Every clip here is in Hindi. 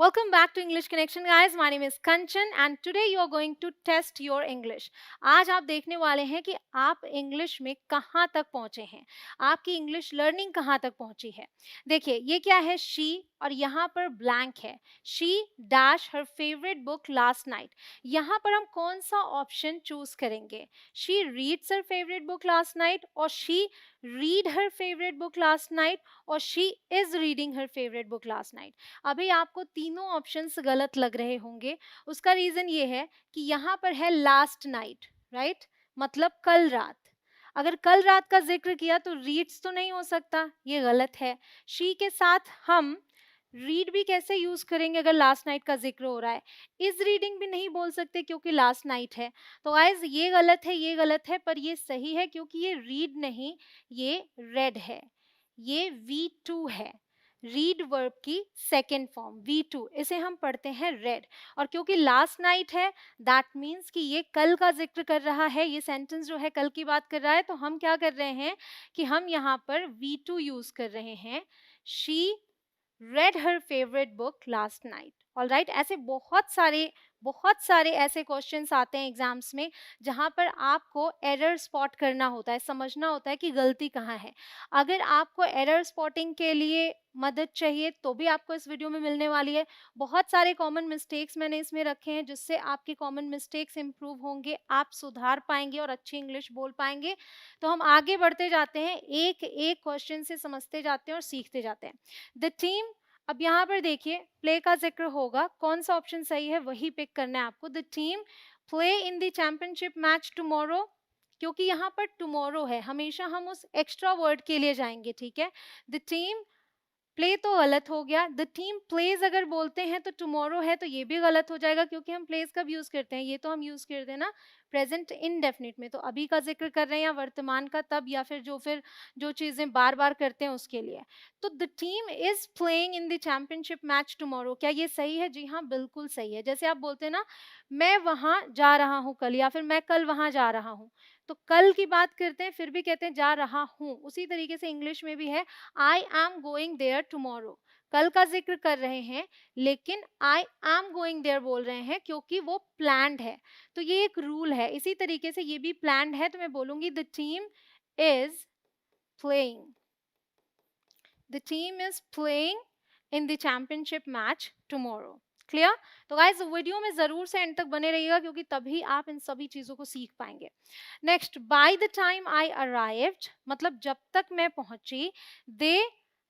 Welcome back to English Connection guys. My name is Kanchan and today you are going to test your English. आज आप देखने वाले हैं कि आप इंग्लिश में कहाँ तक पहुँचे हैं, आपकी इंग्लिश लर्निंग कहाँ तक पहुँची है। देखिए ये क्या है she और यहाँ पर ब्लैंक है she dash her favorite book last night. यहाँ पर हम कौन सा ऑप्शन चूज करेंगे, she reads her favorite book last night और she read her favorite book last night और she is reading her favorite book last night. अभी आपको तीनों ऑप्शंस गलत लग रहे होंगे। उसका रीजन ये है कि यहाँ पर है लास्ट नाइट, राइट, मतलब कल रात। अगर कल रात का जिक्र किया तो रीड्स तो नहीं हो सकता, ये गलत है। शी के साथ हम रीड भी कैसे यूज करेंगे अगर लास्ट नाइट का जिक्र हो रहा है। इज रीडिंग भी नहीं बोल सकते क्योंकि लास्ट नाइट है। तो गाइस ये गलत है, ये गलत है, पर ये सही है क्योंकि ये रीड नहीं, ये रेड है, ये V2 है। रीड वर्ब की सेकेंड फॉर्म V2, इसे हम पढ़ते हैं रेड। और क्योंकि लास्ट नाइट है दैट मीन्स कि ये कल का जिक्र कर रहा है, ये सेंटेंस जो है कल की बात कर रहा है। तो हम क्या कर रहे हैं कि हम यहाँ पर V2 यूज कर रहे हैं। She read her favorite book last night. All right, ऐसे बहुत सारे ऐसे क्वेश्चंस आते हैं एग्जाम्स में जहां पर आपको एरर स्पॉट करना होता है, समझना होता है कि गलती कहाँ है। अगर आपको एरर स्पॉटिंग के लिए मदद चाहिए तो भी आपको इस वीडियो में मिलने वाली है। बहुत सारे कॉमन मिस्टेक्स मैंने इसमें रखे हैं जिससे आपके कॉमन मिस्टेक्स इंप्रूव होंगे, आप सुधार पाएंगे और अच्छी इंग्लिश बोल पाएंगे। तो हम आगे बढ़ते जाते हैं, एक एक क्वेश्चन से समझते जाते हैं और सीखते जाते हैं। द टीम, अब यहाँ पर देखिए प्ले का जिक्र होगा, कौन सा ऑप्शन सही है वही पिक करना है आपको। The team play in the championship match tomorrow, क्योंकि यहाँ पर टुमारो है, हमेशा हम उस एक्स्ट्रा वर्ड के लिए जाएंगे, ठीक है। द टीम प्ले तो गलत हो गया। द टीम प्लेज अगर बोलते हैं तो टुमारो है तो ये भी गलत हो जाएगा क्योंकि हम प्लेज कब यूज करते हैं, ये तो हम यूज करते हैं ना प्रेजेंट इनडेफिनिट में। तो अभी का जिक्र कर रहे हैं या वर्तमान का तब, या फिर जो चीजें बार बार करते हैं उसके लिए। तो the team is playing in the championship match tomorrow, क्या ये सही है? जी हाँ, बिल्कुल सही है। जैसे आप बोलते हैं ना मैं वहां जा रहा हूँ कल, या फिर मैं कल वहां जा रहा हूँ, तो कल की बात करते हैं फिर भी कहते हैं जा रहा हूँ। उसी तरीके से इंग्लिश में भी है I am going there tomorrow, कल का जिक्र कर रहे हैं लेकिन आई एम गोइंग देयर बोल रहे हैं क्योंकि वो प्लान्ड है। तो ये एक रूल है, इसी तरीके से ये भी प्लान्ड है। तो मैं बोलूंगी the team is playing, the team is playing in the championship match tomorrow. Clear? तो गाइस वीडियो में जरूर से एंड तक बने रहिएगा क्योंकि तभी आप इन सभी चीजों को सीख पाएंगे। Next, bye the time I arrived, मतलब जब तक मैं पहुंची। दे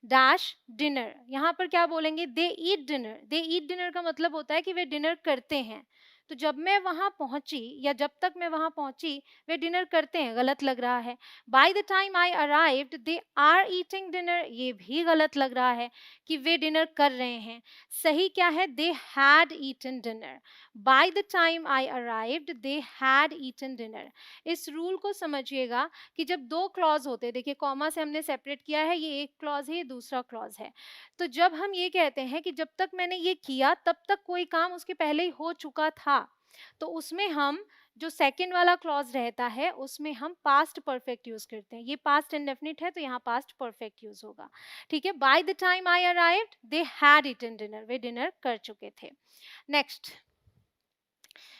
डैश डिनर, यहाँ पर क्या बोलेंगे? दे ईट डिनर। दे ईट डिनर का मतलब होता है कि वे डिनर करते हैं। तो जब मैं वहां पहुंची या जब तक मैं वहां पहुंची वे डिनर करते हैं, गलत लग रहा है। By the time I arrived they are eating dinner, ये भी गलत लग रहा है कि वे डिनर कर रहे हैं। सही क्या है? They had eaten dinner. By the time I arrived they had eaten dinner. इस रूल को समझिएगा कि जब दो क्लॉज होते हैं, देखिए कॉमा से हमने सेपरेट किया है, ये एक क्लॉज है, ये दूसरा क्लॉज है। तो जब हम ये कहते हैं कि जब तक मैंने ये किया तब तक कोई काम उसके पहले ही हो चुका था, तो उसमें हम जो सेकंड वाला क्लॉज रहता है उसमें हम पास्ट परफेक्ट यूज करते हैं। ये पास्ट इंडेफिनिट है तो यहाँ पास्ट परफेक्ट यूज होगा, ठीक है। By the time I arrived they had eaten dinner, वे डिनर कर चुके थे। Next,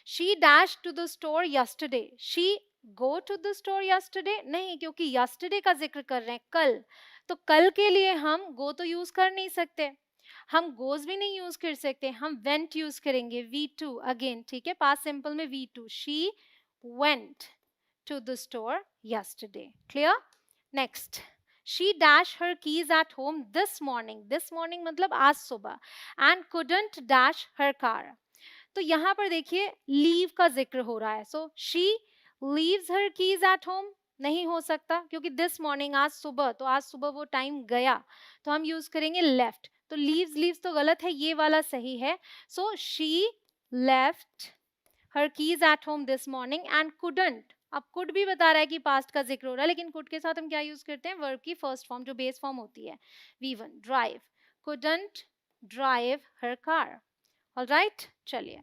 she dash to the store yesterday. She go to the store yesterday नहीं, क्योंकि यस्टरडे का जिक्र कर रहे हैं कल, तो कल के लिए हम गो तो यूज कर नहीं सकते, हम गोज भी नहीं यूज कर सकते, हम वेंट यूज करेंगे V2 अगेन, ठीक है। पास्ट सिंपल में V2, she went to the store yesterday. Clear? Next, she dash her keys at home this morning. This morning मतलब आज सुबह। And couldn't dash her car. तो यहाँ पर देखिए लीव का जिक्र हो रहा है, so she leaves her keys at home नहीं हो सकता क्योंकि दिस मॉर्निंग आज सुबह, तो आज सुबह वो टाइम गया, तो हम यूज करेंगे लेफ्ट। तो लीव्स लीव्स तो गलत है, ये वाला सही है। So she left her keys at home this morning and couldn't. अब कुड भी बता रहा है कि पास्ट का जिक्र हो रहा है, लेकिन कुड के साथ हम क्या यूज करते हैं? वर्ब की फर्स्ट फॉर्म जो बेस फॉर्म होती है V1, drive. Couldn't drive her car. Alright, चलिए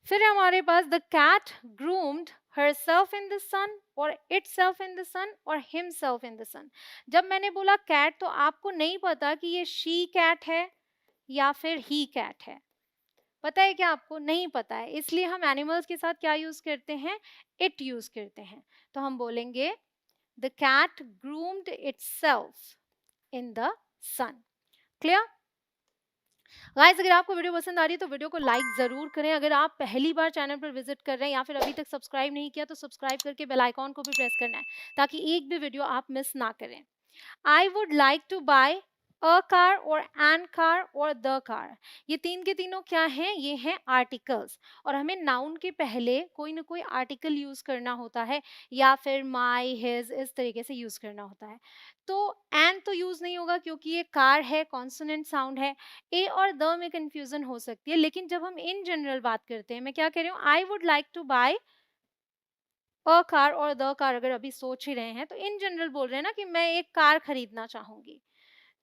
फिर हमारे पास the cat groomed herself in the sun और itself in the sun और himself in the sun। जब मैंने बोला कैट तो आपको नहीं पता कि ये शी कैट है या फिर ही कैट है? पता है क्या आपको? नहीं पता है, इसलिए हम एनिमल्स के साथ क्या यूज करते हैं? इट यूज करते हैं। तो हम बोलेंगे the cat groomed itself in the sun. Clear? Guys, अगर आपको वीडियो पसंद आ रही है तो वीडियो को लाइक जरूर करें। अगर आप पहली बार चैनल पर विजिट कर रहे हैं या फिर अभी तक सब्सक्राइब नहीं किया तो सब्सक्राइब करके बेल आइकॉन को भी प्रेस करना है ताकि एक भी वीडियो आप मिस ना करें। I would like to buy a car or an car or the car। ये तीन के तीनों क्या हैं? ये हैं आर्टिकल्स, और हमें नाउन के पहले कोई ना कोई आर्टिकल यूज करना होता है या फिर my, his इस तरीके से यूज करना होता है। तो एन तो यूज नहीं होगा क्योंकि ये कार है, कॉन्सोनेंट साउंड है। ए और द में कंफ्यूजन हो सकती है, लेकिन जब हम इन जनरल बात करते हैं, मैं क्या कह रही हूँ, I would like to buy a car और द कार, अगर अभी सोच ही रहे हैं तो इन जनरल बोल रहे हैं ना कि मैं एक कार खरीदना चाहूंगी।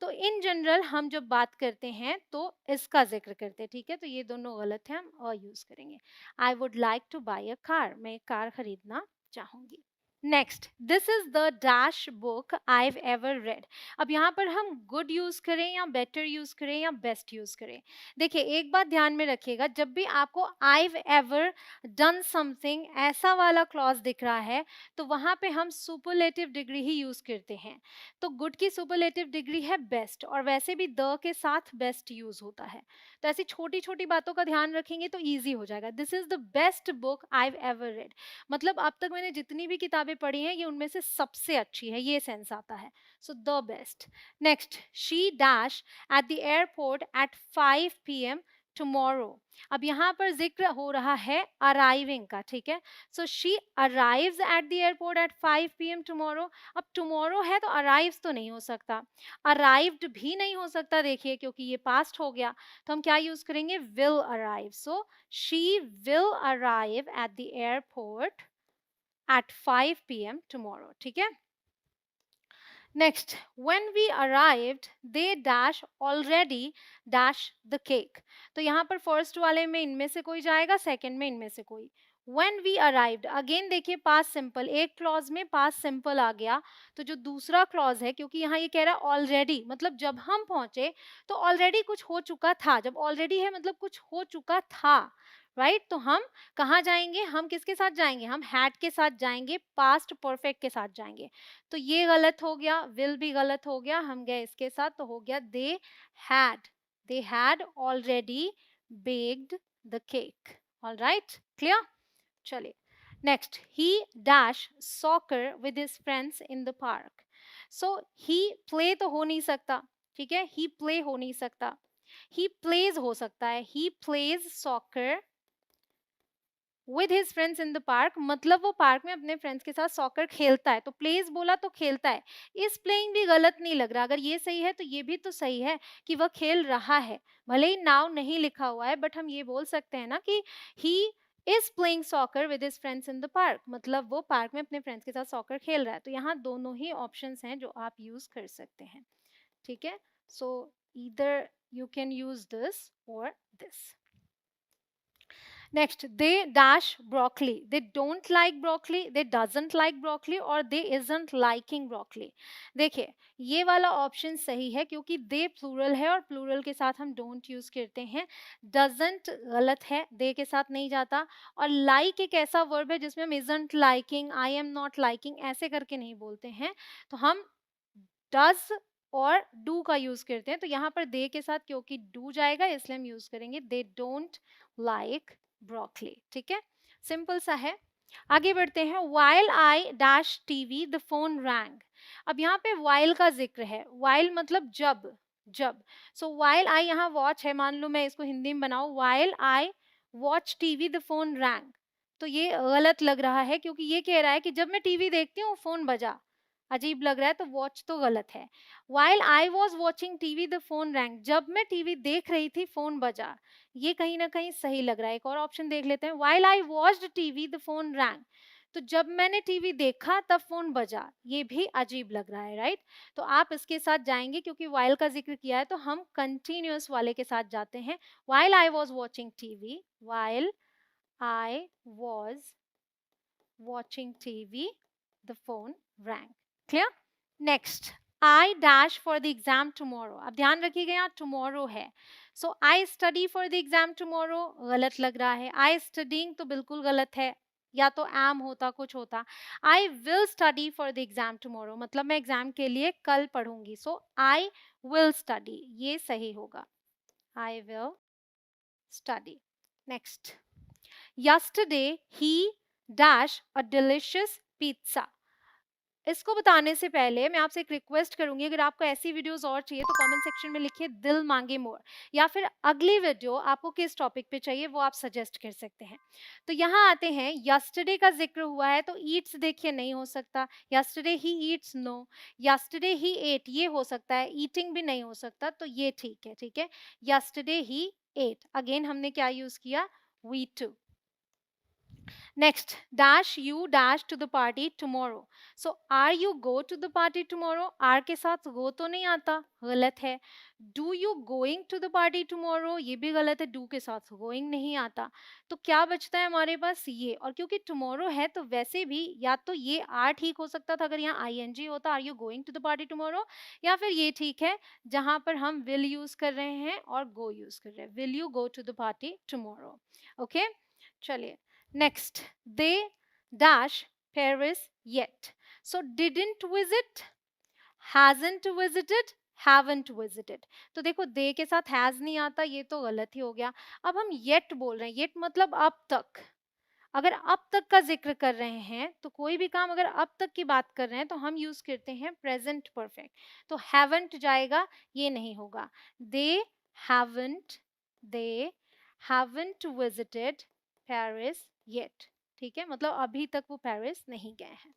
तो इन जनरल हम जब बात करते हैं तो इसका जिक्र करते हैं, ठीक है? तो ये दोनों गलत है, हम अ यूज करेंगे। I would like to buy a car, मैं एक कार खरीदना चाहूंगी। Next, this is the dash book I ever read. अब यहाँ पर हम गुड यूज करें या बेटर यूज करें या बेस्ट यूज करें? देखिए, एक बात ध्यान में रखिएगा, जब भी आपको आई एवर डन समथिंग ऐसा वाला क्लॉज दिख रहा है तो वहां पे हम सुपरलेटिव डिग्री ही यूज करते हैं। तो गुड की सुपरलेटिव डिग्री है बेस्ट, और वैसे भी द के साथ बेस्ट यूज होता है। तो ऐसी छोटी छोटी बातों का ध्यान रखेंगे तो इजी हो जाएगा। This is the best book I ever red, मतलब अब तक मैंने जितनी भी किताबें पढ़ी हैं ये उनमें से सबसे अच्छी है, ये सेंस आता है। So the best. Next, she dash at the airport at 5 PM tomorrow. अब यहाँ पर जिक्र हो रहा है अराइविंग का, ठीक है? So she arrives at the airport at 5 PM tomorrow. अब टुमारो है तो अराइव्स तो नहीं हो सकता, अराइव्ड भी नहीं हो सकता, देखिए, क्योंकि ये पास्ट हो गया। तो हम क्या यूज करेंगे? Will arrive. So she will arrive at the airport at 5 PM tomorrow, ठीक है? Next, when we arrived, they dash already dash the cake। तो यहाँ पर फर्स्ट वाले में इनमें से कोई जाएगा, सेकंड में इनमें से कोई। When we arrived, अगेन देखिए पास्ट सिंपल, एक क्लॉज में पास्ट सिंपल आ गया, तो जो दूसरा क्लॉज है, क्योंकि यहाँ ये कह रहा है ऑलरेडी, मतलब जब हम पहुंचे तो ऑलरेडी कुछ हो चुका था। जब ऑलरेडी है मतलब कुछ हो चुका था, राइट? तो हम कहाँ जाएंगे? हम किसके साथ जाएंगे? हम हैड के साथ जाएंगे, पास्ट परफेक्ट के साथ जाएंगे। तो ये गलत हो गया, विल भी गलत हो गया, हम गए इसके साथ, तो हो गया they had already baked the cake. Alright, clear? चलिए, next, he dash soccer with his friends in the park. So he play तो हो नहीं सकता, ठीक है? ही प्ले हो नहीं सकता, ही प्लेज हो सकता है। He plays soccer with his friends in the park, मतलब वो पार्क में अपने फ्रेंड्स के साथ सॉकर खेलता है। तो प्लेज बोला तो खेलता है, इस प्लेइंग भी गलत नहीं लग रहा। अगर ये सही है तो ये भी तो सही है कि वह खेल रहा है, भले ही नाउ नहीं लिखा हुआ है, बट हम ये बोल सकते हैं ना कि he is playing soccer with his friends in the park, मतलब वो पार्क में अपने फ्रेंड्स के साथ सॉकर खेल रहा है। तो यहाँ दोनों ही ऑप्शंस हैं जो आप यूज कर सकते हैं, ठीक है? सो either you can use this और this. Next, they dash broccoli. They don't like broccoli, they doesn't like broccoli, और they isn't liking broccoli। देखिए, ये वाला ऑप्शन सही है क्योंकि they प्लूरल है और प्लूरल के साथ हम don't यूज करते हैं। doesn't गलत है, they के साथ नहीं जाता। और like एक ऐसा वर्ब है जिसमें हम isn't liking, I am not liking ऐसे करके नहीं बोलते हैं, तो हम does और do का यूज करते हैं। तो यहाँ पर they के साथ क्योंकि do जाएगा इसलिए हम यूज करेंगे they don't like ब्रोकली, ठीक है? सिंपल सा है। आगे बढ़ते हैं। while I dash TV the phone rang। अब यहाँ पे while का जिक्र है, while मतलब जब। सो while I यहाँ watch है, मान लो मैं इसको हिंदी में बनाऊं, while I watch TV the phone rang, तो ये गलत लग रहा है क्योंकि ये कह रहा है कि जब मैं टीवी देखती हूँ फोन बजा, अजीब लग रहा है, तो वॉच तो गलत है। while I was watching TV the phone rang, जब मैं टीवी देख रही थी फोन बजा, ये कहीं ना कहीं सही लग रहा है। एक और ऑप्शन देख लेते हैं। while I watched TV the phone rang, तो जब मैंने टीवी देखा तब फोन बजा, ये भी अजीब लग रहा है, राइट? तो आप इसके साथ जाएंगे क्योंकि while का जिक्र किया है, तो हम कंटिन्यूअस वाले के साथ जाते हैं। while I was watching TV, while I was watching TV the phone rang। Clear? Next, I dash for the exam tomorrow। अब ध्यान रखिएगा यहाँ tomorrow है, so I study for the exam tomorrow गलत लग रहा है, आई स्टडिंग तो बिल्कुल गलत है, या तो एम होता कुछ होता। I will study for the exam tomorrow मतलब मैं एग्जाम के लिए कल पढ़ूंगी, सो आई विल स्टडी ये सही होगा, I will study. Next, yesterday he dash a delicious pizza। इसको बताने से पहले मैं आपसे एक रिक्वेस्ट करूंगी, अगर आपको ऐसी वीडियोस और चाहिए तो कमेंट सेक्शन में लिखिए दिल मांगे मोर, या फिर अगली वीडियो आपको किस टॉपिक पे चाहिए वो आप सजेस्ट कर सकते हैं। तो यहाँ आते हैं, यस्टरडे का जिक्र हुआ है तो ईट्स देखिए नहीं हो सकता, yesterday he eats no, yesterday he ate ये हो सकता है, ईटिंग भी नहीं हो सकता, तो ये ठीक है, ठीक है। यस्टरडे ही एट, अगेन हमने क्या यूज किया, V two. Next, dash you dash to the party tomorrow. So, are you go to the party tomorrow? Are के साथ go तो नहीं आता, गलत है। Do you going to the party tomorrow? ये भी गलत है, do के साथ going नहीं आता। तो क्या बचता है हमारे पास ये, और क्योंकि tomorrow है तो वैसे भी या तो ये are ठीक हो सकता था अगर यहाँ ing होता, are you going to the party tomorrow, या फिर ये ठीक है जहाँ पर हम will use कर रहे हैं और go use कर रहे हैं, will you go to the party tomorrow? Okay, चलिए। Next, they dash Paris yet. So didn't visit, hasn't visited, haven't visited. तो देखो they के साथ has नहीं आता, ये तो गलत ही हो गया। अब हम yet बोल रहे हैं, yet मतलब अब तक। अगर अब तक का जिक्र कर रहे हैं तो कोई भी काम अगर अब तक की बात कर रहे हैं तो हम यूज करते हैं प्रेजेंट परफेक्ट, तो haven't जाएगा, ये नहीं होगा। they haven't visited Paris yet, ठीक है, मतलब अभी तक वो पेरिस नहीं गए हैं।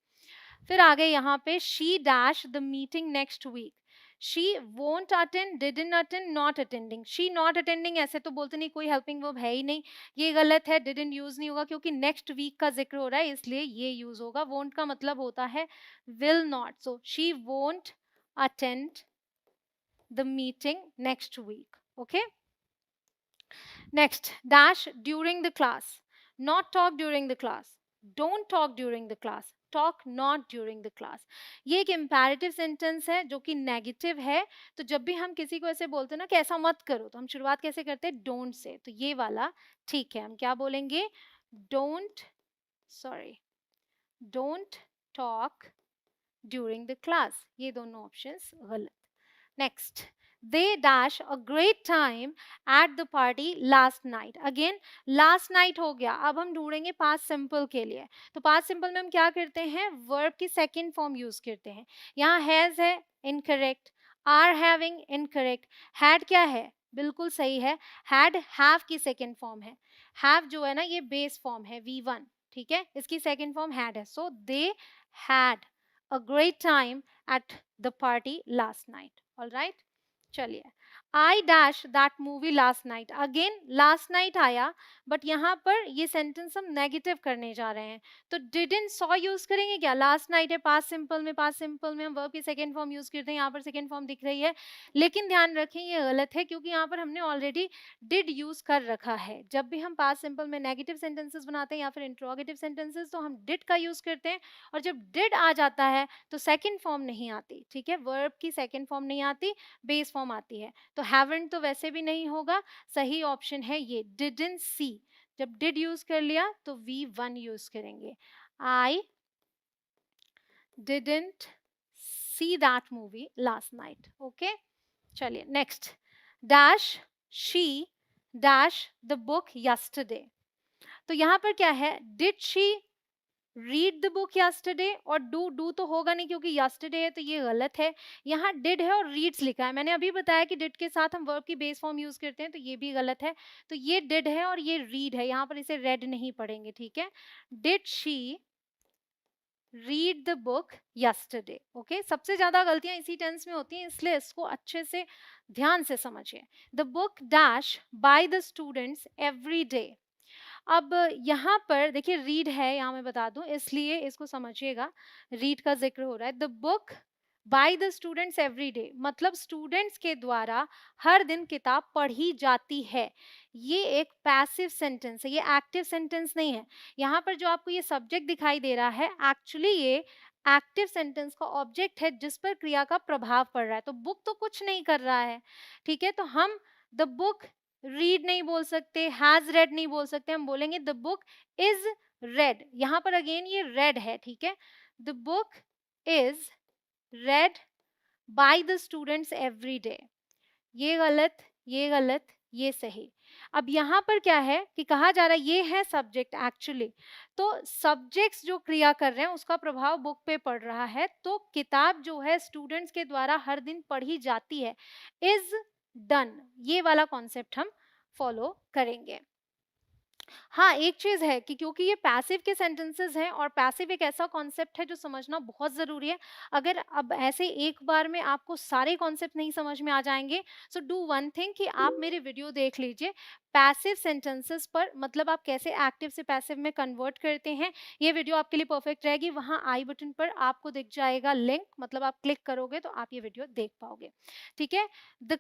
फिर आगे यहाँ पे she dash the meeting next week, she won't attend, didn't attend, not attending. She not attending ऐसे तो बोलते नहीं, कोई हेल्पिंग वर्ब है ही नहीं, ये गलत है, डिडंट यूज नहीं होगा क्योंकि नेक्स्ट वीक का जिक्र हो रहा है इसलिए ये यूज होगा। वोंट का मतलब होता है will not, so she won't attend the meeting next week. Okay, next, dash during the class, not talk during the class, don't talk during the class, talk not during the class। ये एक imperative sentence है जो कि negative है, तो जब भी हम किसी को ऐसे बोलते हैं ना कि ऐसा मत करो तो हम शुरुआत कैसे करते हैं, don't से, तो ये वाला ठीक है, हम क्या बोलेंगे, don't talk during the class। ये दोनों ऑप्शंस गलत। Next, they dash a great time at the party last night। Again last night हो गया, अब हम ढूंढेंगे past simple के लिए, तो past simple में हम क्या करते हैं, verb की second form यूज करते हैं। यहाँ has है incorrect, are having incorrect, had क्या है, बिल्कुल सही है, had have की second form है, have जो है ना ये base form है V1, ठीक है, इसकी second form had है, so they had a great time at the party last night। All right, चलिए, I dash that movie last night। Again last night आया, बट यहाँ पर ये सेंटेंस हम नेगेटिव करने जा रहे हैं, तो didn't saw यूज करेंगे क्या, last night है पास्ट सिंपल में, पास्ट सिंपल में हम वर्ब की सेकेंड फॉर्म यूज करते हैं, यहाँ पर सेकेंड फॉर्म दिख रही है, लेकिन ध्यान रखें ये गलत है क्योंकि यहाँ पर हमने ऑलरेडी डिड यूज कर रखा है। जब भी हम पास्ट सिंपल में नेगेटिव सेंटेंसेस बनाते हैं या फिर इंट्रोगेटिव सेंटेंसेस तो हम डिड का यूज करते हैं, और जब डिड आ जाता है तो सेकेंड फॉर्म नहीं आती, ठीक है, वर्ब की सेकेंड फॉर्म नहीं आती, बेस फॉर्म आती है। तो haven't तो वैसे भी नहीं होगा, सही ऑप्शन है ये didn't see। जब did यूज कर लिया तो V1 यूज करेंगे, I didn't see that movie last night। Okay, चलिए next, dash she dash the book yesterday। तो यहाँ पर क्या है, did she read the book yesterday, और डू तो होगा नहीं क्योंकि yesterday है तो ये गलत है। यहाँ did है और reads लिखा है, मैंने अभी बताया कि did के साथ हम वर्ब की बेस फॉर्म यूज करते हैं तो ये भी गलत है, तो ये did है और ये read है, यहाँ पर इसे read नहीं पढ़ेंगे, ठीक है। did she read the book yesterday। Okay, सबसे ज्यादा गलतियां इसी टेंस में होती हैं इसलिए इसको अच्छे से ध्यान से समझिए। The book dash by the students every day. अब यहाँ पर देखिए रीड है, यहाँ मैं बता दूं इसलिए इसको समझिएगा, रीड का जिक्र हो रहा है। The book by the students every day मतलब स्टूडेंट्स के द्वारा हर दिन किताब पढ़ी जाती है, ये एक पैसिव सेंटेंस है, ये एक्टिव सेंटेंस नहीं है। यहाँ पर जो आपको ये सब्जेक्ट दिखाई दे रहा है एक्चुअली ये एक्टिव सेंटेंस का ऑब्जेक्ट है जिस पर क्रिया का प्रभाव पड़ रहा है, तो बुक तो कुछ नहीं कर रहा है, ठीक है, तो हम द बुक रीड नहीं बोल सकते, हैज रेड नहीं बोल सकते, हम बोलेंगे द बुक इज रेड। यहाँ पर अगेन ये रेड है, ठीक है। The book is red by the students every day. ये गलत, ये गलत, ये सही। अब यहाँ पर क्या है कि कहा जा रहा है ये है सब्जेक्ट एक्चुअली, तो सब्जेक्ट्स जो क्रिया कर रहे हैं उसका प्रभाव बुक पे पड़ रहा है, तो किताब जो है स्टूडेंट्स के द्वारा हर दिन पढ़ी जाती है, इज डन, ये वाला कॉन्सेप्ट हम फॉलो करेंगे। हाँ, एक चीज़ है कि क्योंकि ये पैसिव के सेंटेंसेस हैं और पैसिव एक ऐसा कॉन्सेप्ट है जो समझना बहुत ज़रूरी है। अगर अब ऐसे एक बार में आपको सारे कॉन्सेप्ट नहीं समझ में आ जाएँगे, सो डू वन थिंग कि आप मेरे वीडियो देख लीजिए पैसिव सेंटेंसेस पर, मतलब आप कैसे एक्टिव से पैसिव में कन्वर्ट करते हैं। ये वीडियो आपके लिए परफेक्ट रहेगी। वहाँ आई बटन पर आपको दिख जाएगा लिंक, मतलब आप क्लिक करोगे तो आप ये वीडियो देख पाओगे, ठीक है। The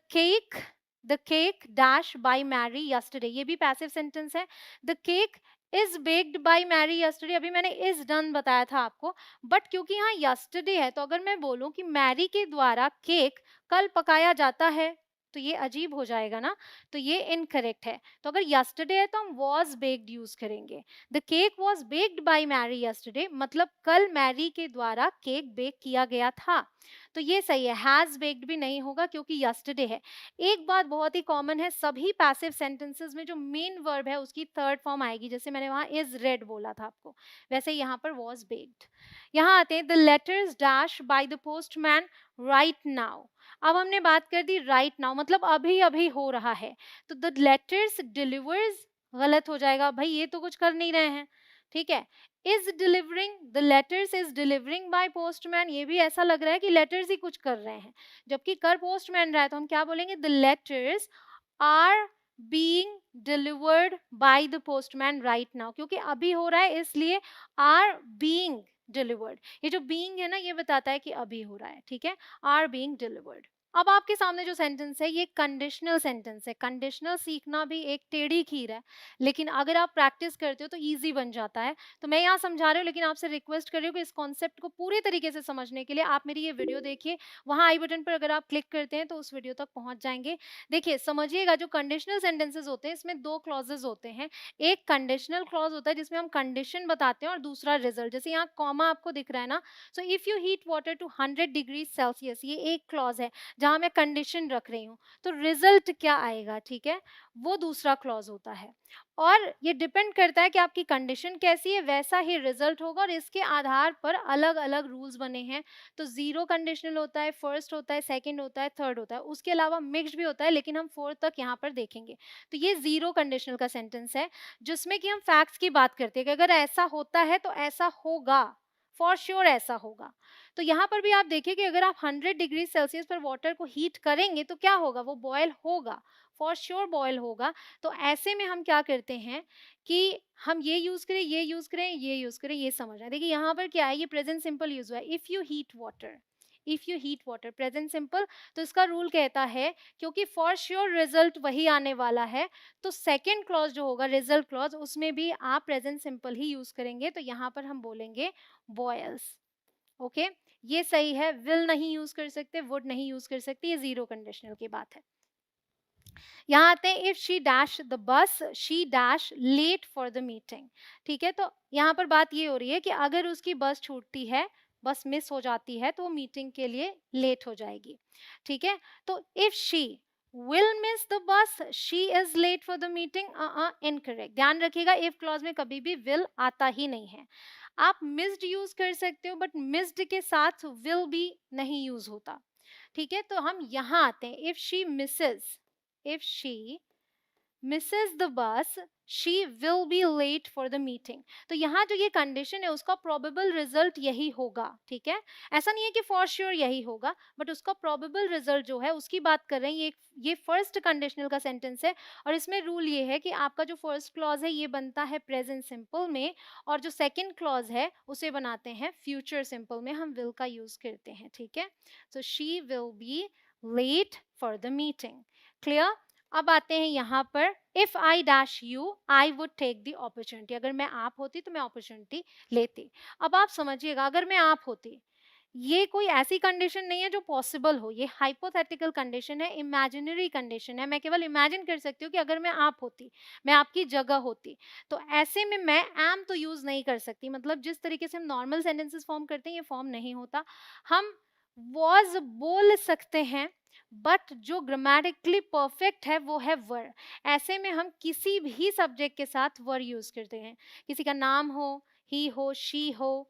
cake dash by Mary yesterday, ये भी पैसिव सेंटेंस है। The cake is baked by Mary yesterday, अभी मैंने इज डन बताया था आपको, बट क्योंकि यहाँ यस्टरडे है तो अगर मैं बोलूं कि मैरी के द्वारा केक कल पकाया जाता है तो ये अजीब हो जाएगा ना, तो ये इनकरेक्ट है। तो अगर यस्टरडे है तो हम वॉज बेक्ड यूज करेंगे। The cake was baked by Mary yesterday, मतलब कल मैरी के द्वारा केक बेक किया गया था, तो ये सही है। हैज बेक्ड भी नहीं होगा क्योंकि यस्टरडे है। एक बात बहुत ही कॉमन है, सभी पैसिव सेंटेंसेस में जो मेन वर्ब है उसकी थर्ड फॉर्म आएगी, जैसे मैंने वहां इज रेड बोला था आपको, वैसे यहाँ पर वॉज बेक्ड। यहाँ आते हैं the letters dash by the postman right now. अब हमने बात कर दी राइट नाउ, मतलब अभी अभी हो रहा है, तो द लेटर्स डिलीवर्स गलत हो जाएगा, भाई ये तो कुछ कर नहीं रहे हैं, ठीक है। Is delivering, the letters is delivering by postman, ये भी ऐसा लग रहा है कि लेटर्स ही कुछ कर रहे हैं, जबकि कर पोस्टमैन रहा है, तो हम क्या बोलेंगे, the letters are being delivered by the postman right now, क्योंकि अभी हो रहा है इसलिए आर बीइंग डिलीवर्ड, ये जो बीइंग है ना ये बताता है कि अभी हो रहा है, ठीक है, आर बीइंग डिलीवर्ड। अब आपके सामने जो सेंटेंस है ये कंडीशनल सेंटेंस है। कंडीशनल सीखना भी एक टेढ़ी खीर है, लेकिन अगर आप प्रैक्टिस करते हो तो इजी बन जाता है। तो मैं यहाँ समझा रही हूँ, लेकिन आपसे रिक्वेस्ट कर रही हूँ कि इस कॉन्सेप्ट को पूरे तरीके से समझने के लिए आप मेरी ये वीडियो देखिए। वहाँ आई बटन पर अगर आप क्लिक करते हैं तो उस वीडियो तक पहुँच जाएंगे। देखिए समझिएगा, जो कंडीशनल सेंटेंसेज होते हैं इसमें दो क्लॉजेज होते हैं। एक कंडीशनल क्लॉज होता है जिसमें हम कंडीशन बताते हैं और दूसरा रिजल्ट। जैसे यहाँ कॉमा आपको दिख रहा है ना, so if you heat water to 100 degree Celsius, ये एक क्लॉज है जहां मैं कंडीशन रख रही हूँ, तो रिजल्ट क्या आएगा, ठीक है, वो दूसरा क्लॉज होता है। और ये डिपेंड करता है कि आपकी कंडीशन कैसी है, वैसा ही रिजल्ट होगा, और इसके आधार पर अलग अलग रूल्स बने हैं। तो जीरो कंडीशनल होता है, फर्स्ट होता है, सेकंड होता है, थर्ड होता है, उसके अलावा मिक्स्ड भी होता है, लेकिन हम फोर्थ तक यहाँ पर देखेंगे। तो ये जीरो कंडीशनल का सेंटेंस है जिसमें कि हम फैक्ट्स की बात करते हैं कि अगर ऐसा होता है तो ऐसा होगा, फॉर श्योर ऐसा होगा। तो यहाँ पर भी आप देखिए कि अगर आप 100 डिग्री सेल्सियस पर वाटर को हीट करेंगे तो क्या होगा, वो बॉयल होगा, फॉर श्योर बॉयल होगा। तो ऐसे में हम क्या करते हैं कि हम ये यूज करें, ये यूज करें, ये यूज करें, ये समझ रहे हैं। देखिए यहाँ पर क्या है, ये प्रेजेंट सिंपल यूज हुआ है, if you heat water, if you heat water, present simple. तो इसका रूल कहता है क्योंकि फॉर श्योर रिजल्ट वही आने वाला है, तो सेकेंड क्लॉज जो होगा रिजल्ट क्लॉज, उसमें भी आप प्रेजेंट सिंपल ही यूज करेंगे। तो यहाँ पर हम बोलेंगे बॉयल्स, ओके, ये सही है। विल नहीं यूज कर सकते, वुड नहीं यूज कर सकते, ये जीरो कंडीशनल की बात है। यहाँ आते हैं if she dash the bus, she dash late for the meeting, ठीक है। तो यहाँ पर बात ये हो रही है कि अगर उसकी बस छूटती है, बस मिस हो जाती है, तो वो मीटिंग के लिए लेट हो जाएगी, ठीक है। तो if she will miss the bus, she is late for the meeting, incorrect। ध्यान रखिएगा इफ क्लॉज में कभी भी will आता ही नहीं है। आप missed यूज कर सकते हो, बट missed के साथ will भी नहीं यूज होता, ठीक है। तो हम यहाँ आते हैं, if she misses the bus, she will be late for the meeting। तो यहाँ जो ये कंडीशन है उसका प्रोबेबल रिजल्ट यही होगा, ठीक है। ऐसा नहीं है कि फॉर श्योर यही होगा, बट उसका प्रोबेबल रिजल्ट जो है उसकी बात कर रहे हैं। ये फर्स्ट कंडीशनल का सेंटेंस है, और इसमें रूल ये है कि आपका जो फर्स्ट क्लॉज है ये बनता है प्रेजेंट सिंपल में, और जो सेकेंड क्लॉज है उसे बनाते हैं फ्यूचर सिंपल में, हम विल का यूज करते हैं, ठीक है। So she will be late for the meeting, clear. अब आते हैं यहाँ पर, if I dash you I would take the opportunity, अगर मैं आप होती तो मैं अपॉर्चुनिटी लेती। अब आप समझिएगा, अगर मैं आप होती, ये कोई ऐसी कंडीशन नहीं है जो पॉसिबल हो, ये हाइपोथेटिकल कंडीशन है, इमेजिनरी कंडीशन है। मैं केवल इमेजिन कर सकती हूँ कि अगर मैं आप होती, मैं आपकी जगह होती, तो ऐसे में मैं एम तो यूज नहीं कर सकती। मतलब जिस तरीके से हम नॉर्मल सेंटेंसेस फॉर्म करते हैं ये फॉर्म नहीं होता। हम वॉज बोल सकते हैं, बट जो ग्रामेटिकली परफेक्ट है वो है वर। ऐसे में हम किसी भी सब्जेक्ट के साथ वर यूज करते हैं। किसी का नाम हो, ही हो, शी हो,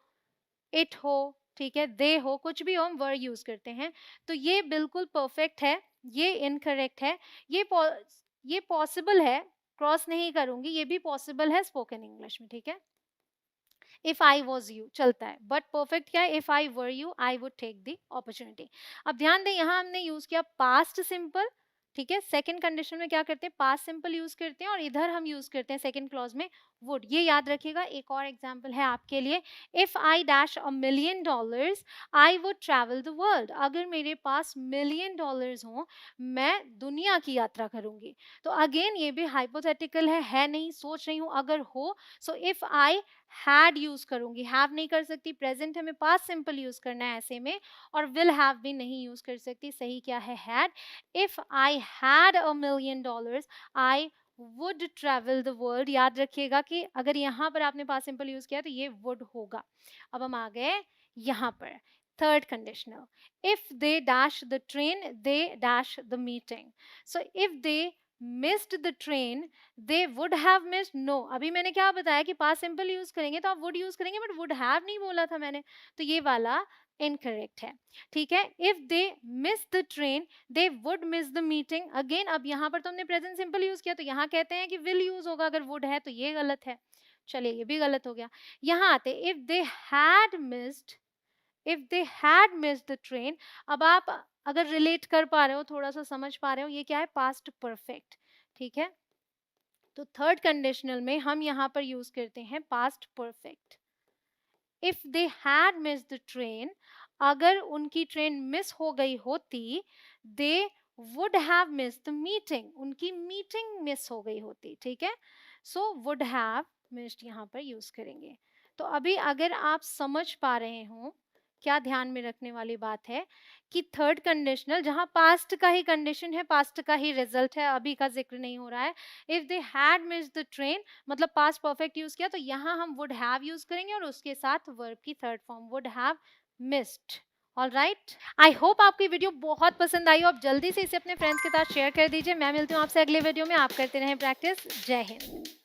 इट हो, ठीक है, दे हो, कुछ भी हो, हम वर यूज करते हैं। तो ये बिल्कुल परफेक्ट है, ये इनकरेक्ट है। ये ये पॉसिबल है, क्रॉस नहीं करूंगी, ये भी पॉसिबल है स्पोकन इंग्लिश में, ठीक है। इफ आई वॉज यू चलता है, बट परफेक्ट क्या है, if I were you I would take the opportunity. अब ध्यान दें, यहाँ हमने यूज किया पास्ट सिंपल, ठीक है। सेकंड कंडीशन में क्या करते हैं, पास्ट सिंपल यूज करते हैं, और इधर हम यूज करते हैं सेकंड क्लॉज में वुड। ये याद रखिएगा। एक और एग्जांपल है आपके लिए, if I dash $1 million I would travel the world. अगर मेरे पास $1 million हो, मैं दुनिया की यात्रा करूंगी। तो अगेन ये भी हाइपोथेटिकल है नहीं, सोच रही हूँ अगर हो। So if I had use करूंगी, हैव नहीं कर सकती, प्रेजेंट हमें पास्ट सिंपल यूज करना है ऐसे में, और विल हैव भी नहीं यूज कर सकती। सही क्या है, had. If I had $1 million I would travel the world. याद रखिएगा कि अगर यहाँ पर आपने पास्ट सिंपल यूज किया तो ये वुड होगा। अब हम आ गए यहाँ पर third conditional, if they dash the train they dash the meeting. So if they missed the train they would have missed. No, अभी मैंने क्या बताया कि पास्ट सिंपल यूज करेंगे तो आप वुड यूज करेंगे, बट वुड हैव नहीं बोला था मैंने, तो ये वाला इनकरेक्ट है, ठीक है। If they miss the train they would miss the meeting. Again अब यहाँ पर तो हमने प्रेजेंट सिंपल यूज किया, तो यहाँ कहते हैं कि विल यूज होगा अगर वुड है, तो ये गलत है। चलिए ये भी गलत हो गया। यहाँ आते, if they had missed, if they had missed the train. अब आप अगर रिलेट कर पा रहे हो, थोड़ा सा समझ पा रहे हो, ये क्या है, पास्ट परफेक्ट, ठीक है। तो थर्ड कंडीशनल में हम यहाँ पर यूज करते हैं past perfect. If they had miss the train, अगर उनकी ट्रेन मिस हो गई होती, दे would have miss the meeting, उनकी मीटिंग मिस हो गई होती, ठीक है। सो वुड हैव मिस्ड यहाँ पर यूज करेंगे। तो अभी अगर आप समझ पा रहे हो, क्या ध्यान में रखने वाली बात है कि थर्ड कंडीशनल जहां पास्ट का ही कंडीशन है, पास्ट का ही रिजल्ट है, अभी का जिक्र नहीं हो रहा है। If they had missed the train, मतलब पास्ट परफेक्ट यूज किया, तो यहाँ हम वुड हैव यूज करेंगे और उसके साथ वर्ब की third form would have missed. All right, I hope आपको ये वीडियो बहुत पसंद आई हो। आप जल्दी से इसे अपने फ्रेंड्स के साथ शेयर कर दीजिए। मैं मिलती हूँ आपसे अगले वीडियो में। आप करते रहें प्रैक्टिस। जय हिंद।